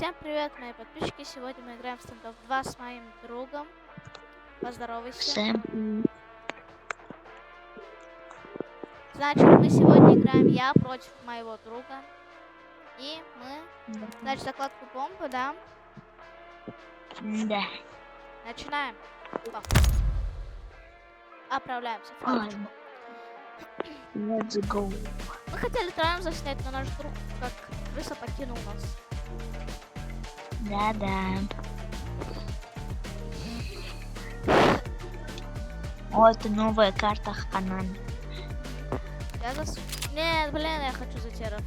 Всем привет, мои подписчики! Сегодня мы играем в Standoff 2 с моим другом. Поздоровайся. Всем привет. Значит, мы сегодня играем я против моего друга. И мы... Значит, закладку бомбы, да? Да. Начинаем. Отправляемся в фабрику. Let's go. Мы хотели троем заснять, но наш друг, как крыса, покинул нас. Да-да. О, это новая карта Ханан. Я зас... Нет, блин, я хочу за теров.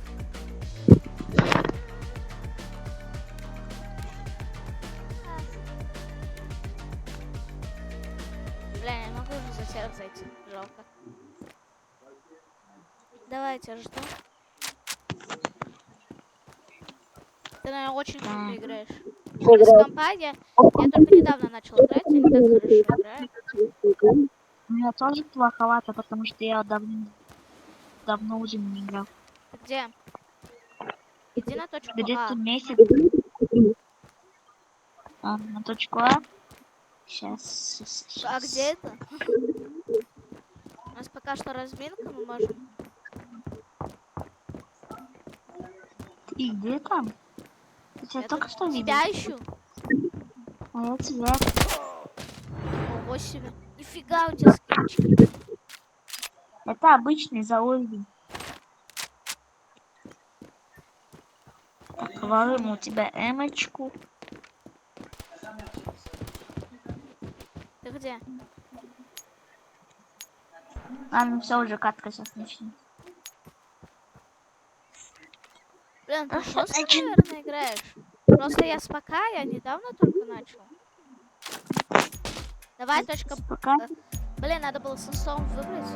Бля, я не могу уже за теров зайти. Жалко. Давайте, жду. Ты, наверное, очень круто играешь. Без компании. Я только недавно начал играть, и не так хорошо играю. У меня тоже плоховато, потому что я давно уже не играл. Ты где? Иди на точку Где-то А. месяц. На точку А. Сейчас. А где это? У нас пока что разминка, мы можем. И где там? Я тебя только что видел. Тебя ищу. А я тебя. Ого себе. Нифига у тебя скинчики. Это обычный за уровень. Так, варим у тебя эмочку. Ты где? Ладно, все, уже катка сейчас начнется. Блин, ты жестко, наверное, играешь. Просто я пока, я недавно только начал. Давай точка... Пока. Блин, надо было с инстом выбрать.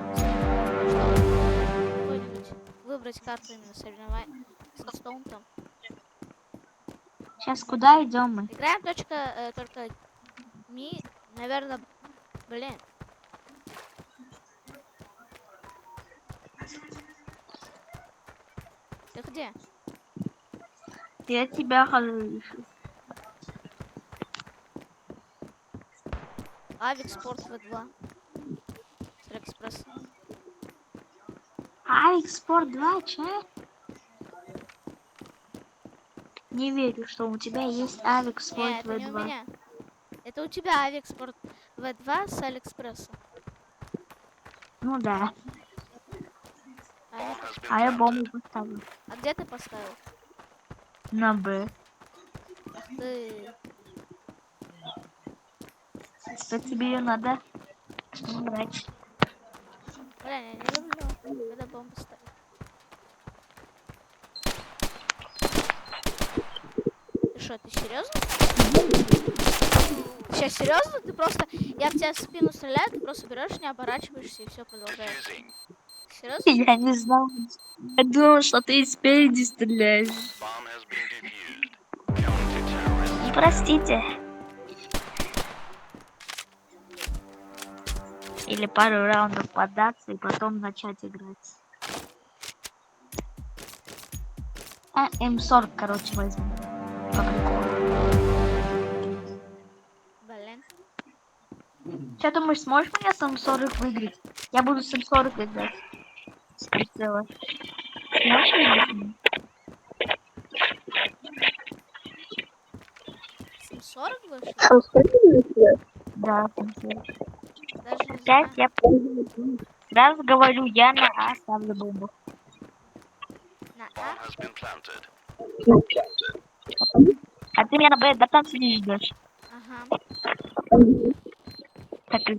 Чтобы выбрать карту именно соревнований с инстом там. Сейчас куда идем мы? Играем только наверное, блин. Ты где? Я тебя ищу. Авик Спорт В2. Экспресс. Авик Спорт 2, че? Не верю, что у тебя есть Авик Спорт Нет, это не у V2. меня. Это у тебя Авик Спорт В2 с Алиэкспресса. Ну да. А я бомбу поставлю. А где ты поставил? На Б. Ах ты. Что тебе ее надо? Брать. Бля, я не люблю, когда бомбу ставят. Ты что, ты серьезно? Сейчас серьезно? Ты просто... Я в тебя в спину стреляю, ты просто берешь, не оборачиваешься и все продолжаешь. Серьезно? Я не знал. Я думал, что ты спереди стреляешь. Простите. Или пару раундов податься и потом начать играть. А, М40, короче, возьму. По приколу. Блин. Что думаешь, сможешь меня с М40 выиграть? Я буду с М40 играть. С прицела. Сможешь выиграть меня? 740 вышло? Да, 740. Даже не Сейчас знаю. я сразу говорю, я на А ставлю бомбу. На А? А ты меня на Б, да там сидишь ждешь. Ага. Так и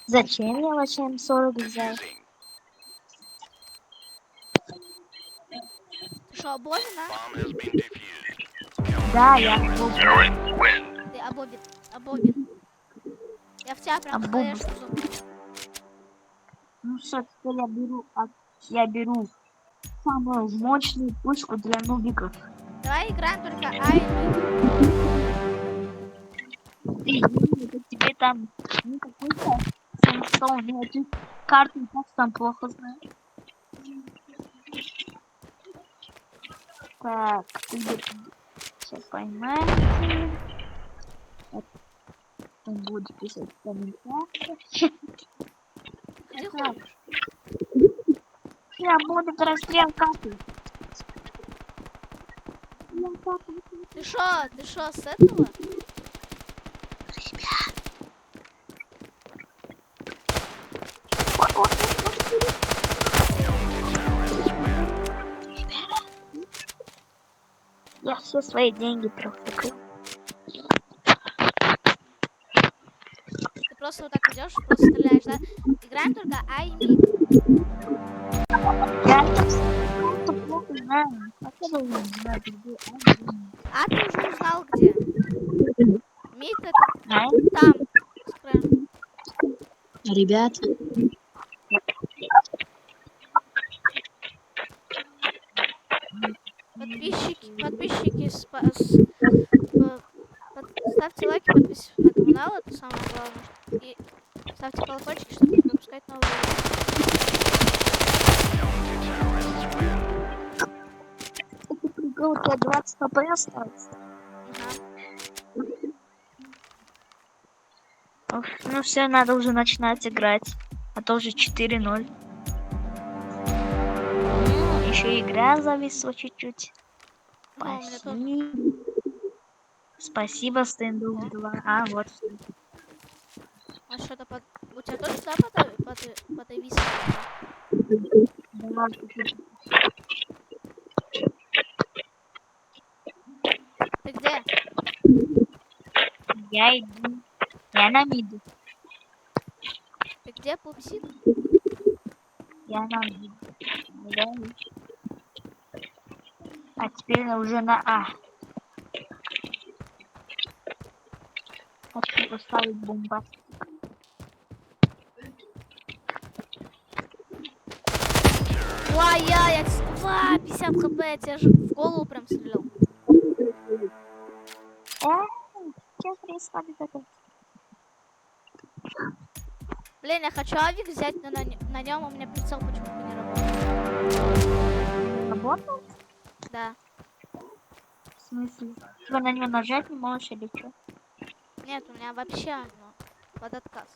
зачем я вообще М40 взял? Ты что, обобин, а? Да, я Ты обобин. Я в тебя прям Обобин. флешку забыл. Ну что, теперь я беру самую мощную пушку для нубиков. Давай играем только А и Б. Ты, это тебе там не какой-то Сэмсон, нет, ты карту и так сам плохо знаешь. Так, ты сейчас поймаете. Он будет писать в комментариях. Где Так, ходишь? я буду расстрел карты. Ты шо, с этого? Я все свои деньги профукал. Ты просто вот так идешь, просто стреляешь, да? Играем только аймик. Я это плохо знаю. Как я должен знать, где он? А ты уже узнал где? Мид это Знаю. там. Скрэ. Ребят, Подписчики, ставьте лайки, подписывайтесь на канал, это самое главное. И ставьте колокольчики, чтобы не пропускать новые Это прикол, у тебя 20 хп осталось. видео. Уф, ну все, надо уже начинать играть. А то уже 4-0. Еще игра зависла чуть-чуть. Ага, у меня тоже. Спасибо, стендов 2. А, вот. А что-то у тебя тоже, да, подавись? Да, Ты где? я иду. Я на миду. Ты где, пупсик? Я на миду. Да. А теперь уже на А. Хочу поставить бомбастик. Ой, я 50 хп, я тебя же в голову прям стрелял. Сейчас происходит это. Блин, я хочу авик взять, но на нем у меня прицел почему-то не работает. Работает? Да. В смысле? Ты на него нажать не можешь или что? Нет, у меня вообще оно под отказ.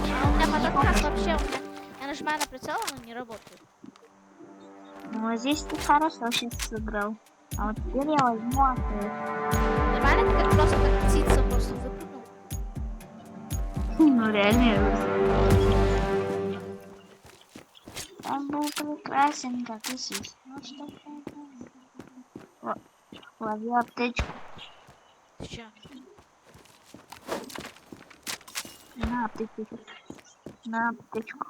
А у меня под отказ вообще, я нажимаю на прицел, оно не работает. Ну, а здесь ты хорошо сейчас сыграл. А вот теперь я возьму ответ. Нормально, ты как просто как птица просто выпрыгнул. Ну, реально. Он был прекрасен, как и сись. Ну, что такое? Лови аптечку. Ты чё? На аптечку. На аптечку.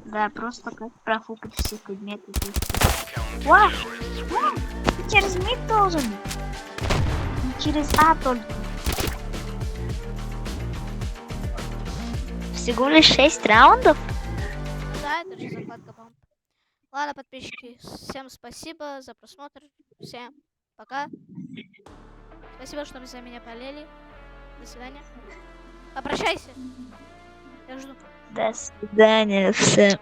Да, просто как профукать все предметы. Вау! Ты через мид должен. Не через А только. Всего лишь 6 раундов? Да, это же закладка бомб. Ладно, подписчики, всем спасибо за просмотр. Всем пока. Спасибо, что вы за меня болели. До свидания. Попрощайся. Я жду. До свидания всем.